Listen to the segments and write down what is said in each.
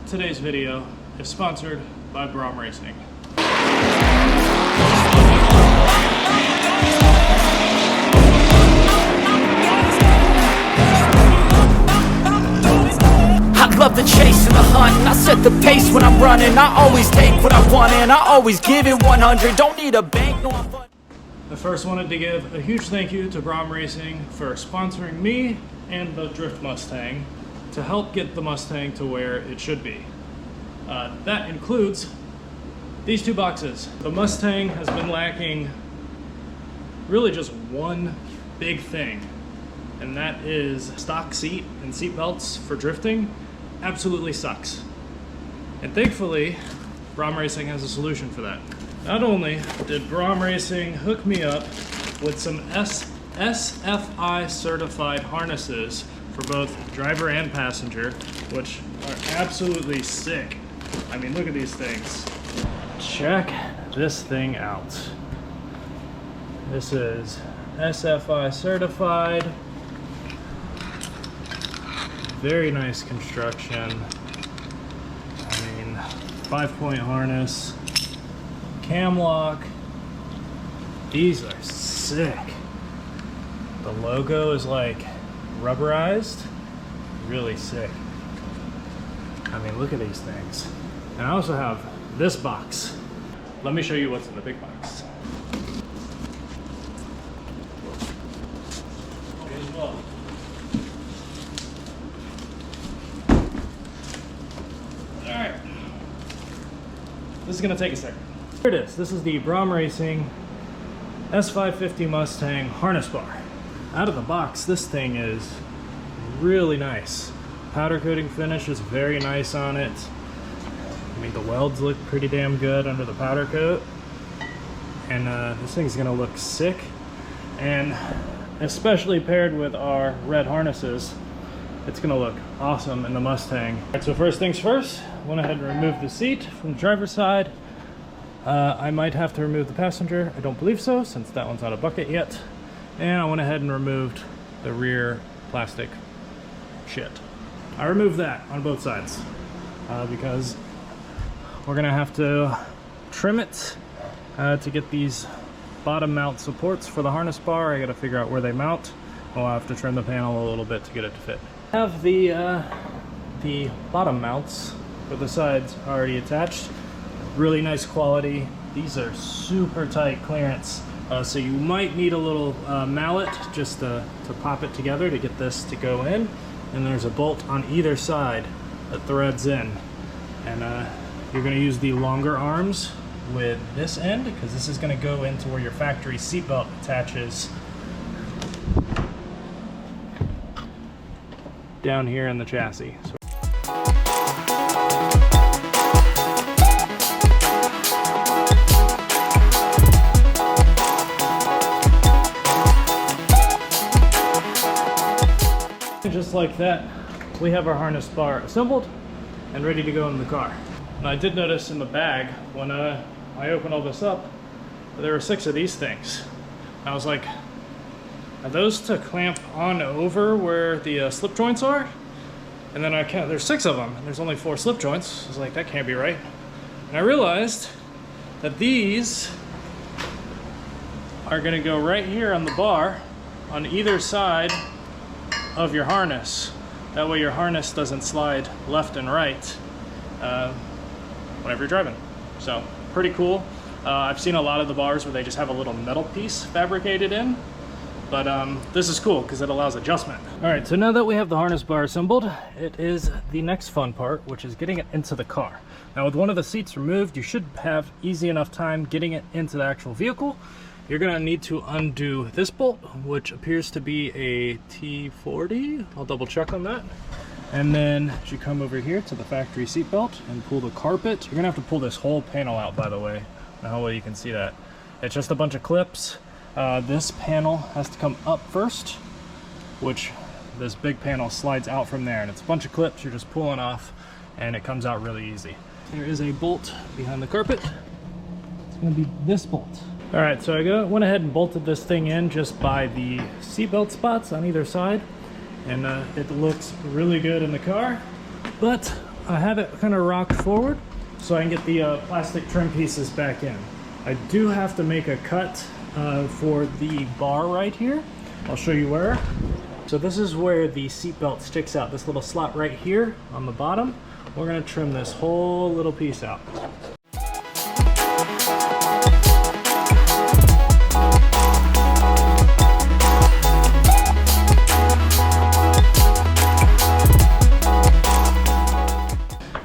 Today's video is sponsored by Braum Racing. I love the chase and the hunt, and I set the pace when I'm running. I always take what I want and I always give it 100. Don't need a bank, no I'm fun. I first wanted to give a huge thank you to Braum Racing for sponsoring me and the Drift Mustang to help get the Mustang to where it should be. That includes these two boxes. The Mustang has been lacking really just one big thing, and that is stock seat and seat belts for drifting. Absolutely sucks. And thankfully, Braum Racing has a solution for that. Not only did Braum Racing hook me up with some SFI certified harnesses for both driver and passenger, which are absolutely sick. I mean, look at these things. Check this thing out. This is SFI certified. Very nice construction. I mean, 5-point harness, cam lock. These are sick. The logo is like rubberized. Really sick. I mean, look at these things. And I also have this box. Let me show you what's in the big box. Okay, as well. Alright. This is gonna take a second. Here it is. This is the Braum Racing S550 Mustang harness bar. Out of the box, this thing is really nice. Powder coating finish is very nice on it. I mean, the welds look pretty damn good under the powder coat. And this thing's gonna look sick. And especially paired with our red harnesses, it's gonna look awesome in the Mustang. All right, so first things first, went ahead and removed the seat from the driver's side. I might have to remove the passenger. I don't believe so, since that one's not a bucket yet. And I went ahead and removed the rear plastic shit. I removed that on both sides because we're gonna have to trim it to get these bottom mount supports for the harness bar. I gotta figure out where they mount. We'll have to trim the panel a little bit to get it to fit. I have the bottom mounts for the sides already attached. Really nice quality. These are super tight clearance. So you might need a little mallet just to pop it together to get this to go in. And there's a bolt on either side that threads in. And you're gonna use the longer arms with this end because this is gonna go into where your factory seatbelt attaches down here in the chassis. So just like that, we have our harness bar assembled and ready to go in the car. And I did notice in the bag when I opened all this up, there were 6 of these things. I was like, are those to clamp on over where the slip joints are? And then there's 6 of them, and there's only 4 slip joints. I was like, that can't be right. And I realized that these are gonna go right here on the bar on either side of your harness. That way your harness doesn't slide left and right whenever you're driving. So pretty cool. I've seen a lot of the bars where they just have a little metal piece fabricated in, but this is cool because it allows adjustment. All right, so now that we have the harness bar assembled, it is the next fun part, which is getting it into the car. Now with one of the seats removed, you should have easy enough time getting it into the actual vehicle. You're gonna need to undo this bolt, which appears to be a T40. I'll double check on that. And then as you come over here to the factory seat belt and pull the carpet, you're gonna have to pull this whole panel out, by the way. I don't know how well you can see that. It's just a bunch of clips. This panel has to come up first, which this big panel slides out from there, and it's a bunch of clips you're just pulling off, and it comes out really easy. There is a bolt behind the carpet. It's gonna be this bolt. All right, so I went ahead and bolted this thing in just by the seatbelt spots on either side, and it looks really good in the car. But I had it kind of rocked forward so I can get the plastic trim pieces back in. I do have to make a cut for the bar right here. I'll show you where. So this is where the seat belt sticks out, this little slot right here on the bottom. We're gonna trim this whole little piece out.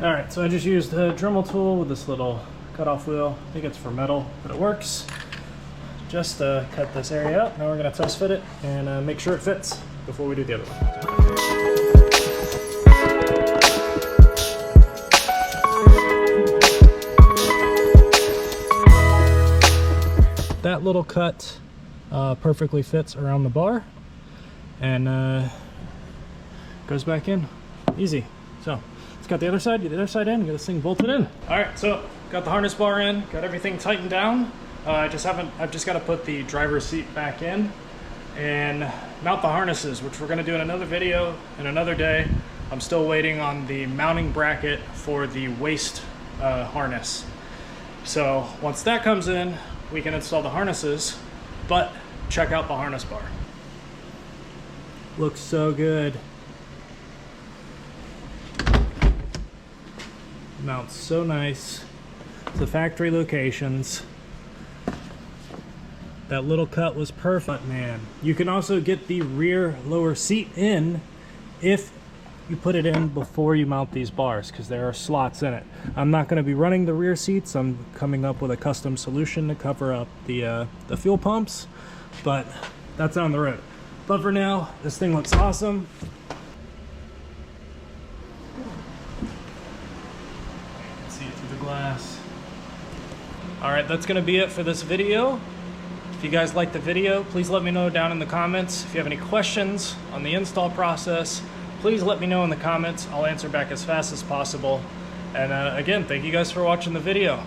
Alright, so I just used a Dremel tool with this little cutoff wheel. I think it's for metal, but it works. Just cut this area out. Now we're going to test fit it and make sure it fits before we do the other one. That little cut perfectly fits around the bar and goes back in easy. So let's got the other side, get the other side in, get this thing bolted in. All right, so got the harness bar in, got everything tightened down. I've just got to put the driver's seat back in and mount the harnesses, which we're going to do in another video in another day. I'm still waiting on the mounting bracket for the waist harness. So once that comes in, we can install the harnesses, but check out the harness bar. Looks so good. Mounts so nice. The factory locations. That little cut was perfect, man. You can also get the rear lower seat in if you put it in before you mount these bars, because there are slots in it. I'm not going to be running the rear seats. I'm coming up with a custom solution to cover up the fuel pumps, but that's on the road. But for now, this thing looks awesome. See it through the glass. All right, that's going to be it for this video. If you guys liked the video, please let me know down in the comments. If you have any questions on the install process, please let me know in the comments. I'll answer back as fast as possible. And again, thank you guys for watching the video.